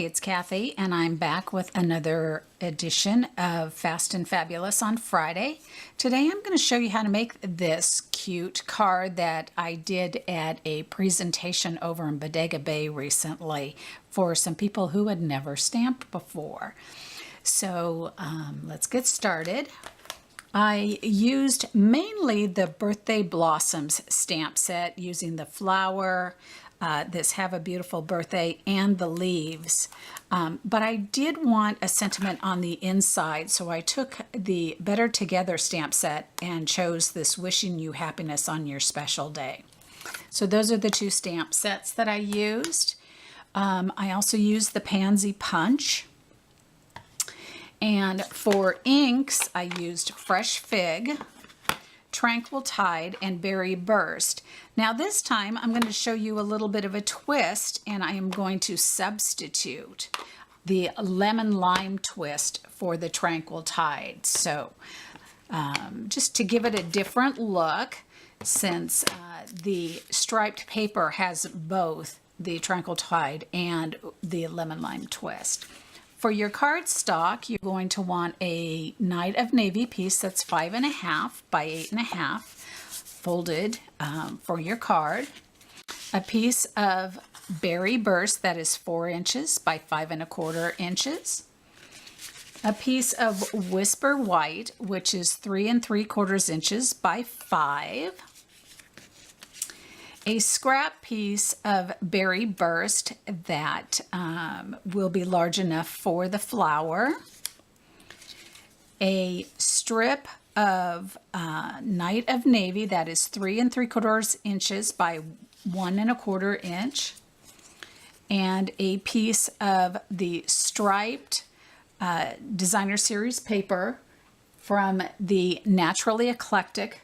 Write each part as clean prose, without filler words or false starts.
it's Kathy, and I'm back with another edition of Fast and Fabulous on Friday. Today I'm going to show you how to make this cute card that I did at a presentation over in Bodega Bay recently for some people who had never stamped before. So let's get started. I used mainly the Birthday Blossoms stamp set using the flower, this Have a Beautiful Birthday, and the leaves. But I did want a sentiment on the inside, so I took the Better Together stamp set and chose this Wishing You Happiness on Your Special Day. So those are the two stamp sets that I used. I also used the Pansy Punch. And for inks, I used Fresh Fig, Tranquil Tide, and Berry Burst. Now this time I'm going to show you a little bit of a twist, and I am going to substitute the Lemon Lime twist for the Tranquil Tide. So just to give it a different look, since the striped paper has both the Tranquil Tide and the Lemon Lime twist. For your cardstock, you're going to want a Night of Navy piece that's 5.5 by 8.5, folded for your card. A piece of Berry Burst that is 4 inches by 5.25 inches. A piece of Whisper White, which is 3 3/4 inches by 5. A scrap piece of Berry Burst that will be large enough for the flower. A strip of Night of Navy that is 3 3/4 inches by 1 1/4 inch. And a piece of the striped Designer Series paper from the Naturally Eclectic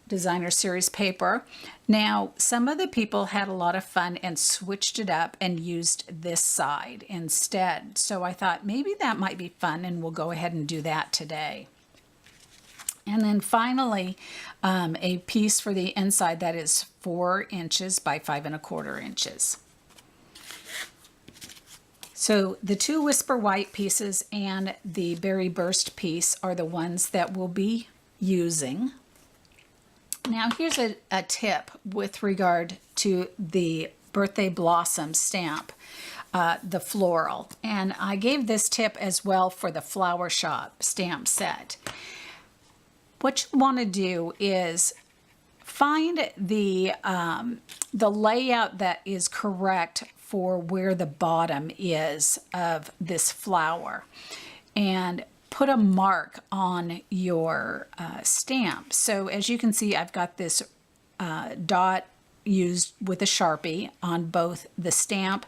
Designer Series paper. Now, some of the people had a lot of fun and switched it up and used this side instead. So I thought maybe that might be fun, and we'll go ahead and do that today. And then finally, a piece for the inside that is 4 inches by 5 1/4 inches. So the two Whisper White pieces and the Berry Burst piece are the ones that we'll be using. Now here's a tip with regard to the Birthday Blossom stamp, the floral. And I gave this tip as well for the Flower Shop stamp set. What you want to do is find the layout that is correct for where the bottom is of this flower, and put a mark on your stamp. So as you can see, I've got this dot used with a Sharpie on both the stamp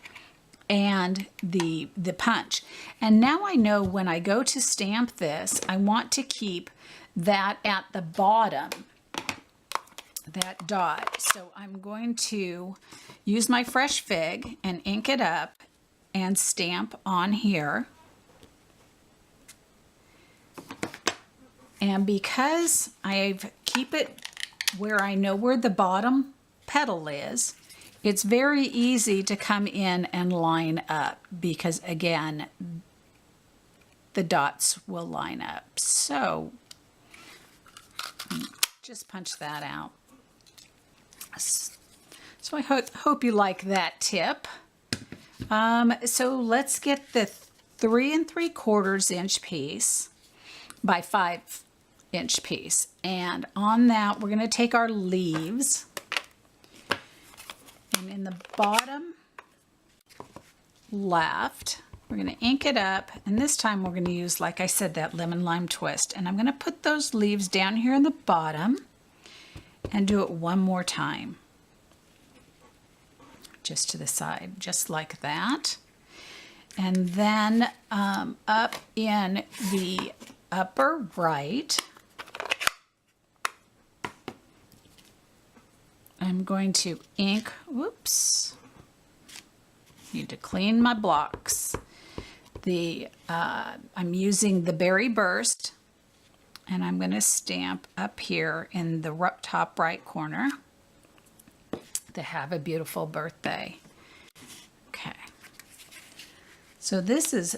and the punch. And now I know when I go to stamp this, I want to keep that at the bottom, that dot. So I'm going to use my Fresh Fig and ink it up and stamp on here. And because I keep it where I know where the bottom petal is, it's very easy to come in and line up, because again, the dots will line up. So just punch that out. So I hope you like that tip. So let's get the 3 3/4 inch piece by 5 inch piece, and on that we're going to take our leaves, and in the bottom left we're going to ink it up, and this time we're going to use, like I said, that Lemon Lime twist, and I'm going to put those leaves down here in the bottom and do it one more time, just to the side, just like that. And then up in the upper right, I'm going to ink, whoops, need to clean my blocks. I'm using the Berry Burst, and I'm going to stamp up here in the top right corner to Have a Beautiful Birthday. Okay. So this is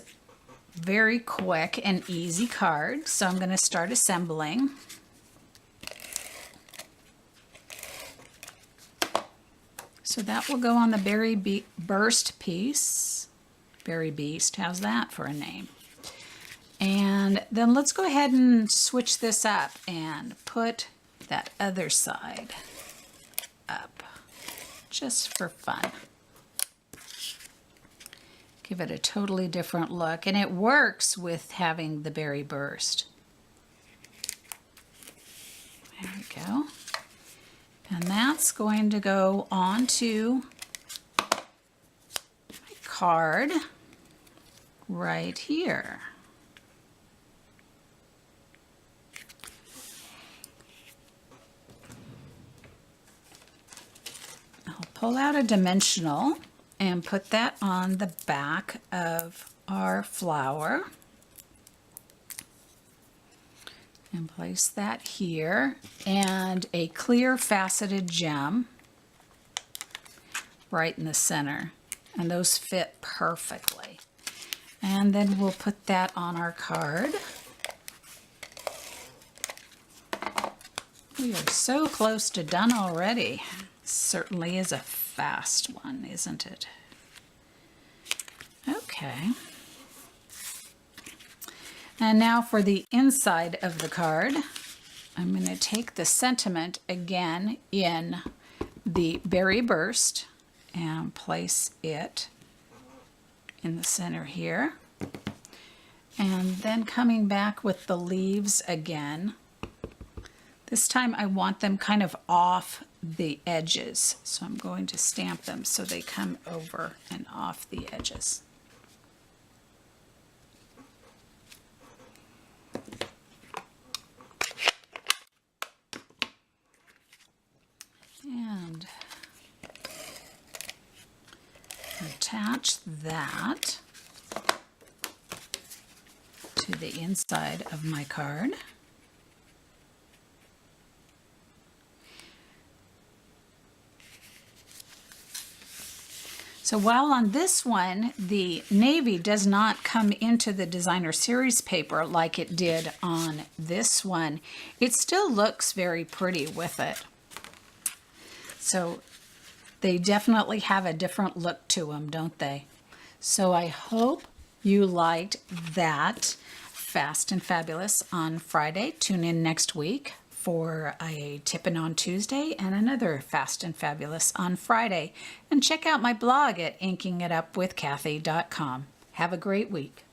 very quick and easy card. So I'm going to start assembling. So that will go on the Berry Burst piece. Berry Beast, how's that for a name? And then let's go ahead and switch this up and put that other side up, just for fun. Give it a totally different look, and it works with having the Berry Burst. There we go. And that's going to go onto my card right here. I'll pull out a dimensional and put that on the back of our flower. And place that here, and a clear faceted gem right in the center, and those fit perfectly. And then we'll put that on our card. We are so close to done already. Certainly is a fast one, isn't it? Okay. And now for the inside of the card, I'm going to take the sentiment again in the Berry Burst and place it in the center here. And then coming back with the leaves again. This time I want them kind of off the edges, so I'm going to stamp them so they come over and off the edges. And attach that to the inside of my card. So while on this one, the navy does not come into the designer series paper like it did on this one, it still looks very pretty with it. So they definitely have a different look to them, don't they? So I hope you liked that Fast and Fabulous on Friday. Tune in next week for a Tippin' on Tuesday and another Fast and Fabulous on Friday. And check out my blog at inkingitupwithcathy.com. Have a great week.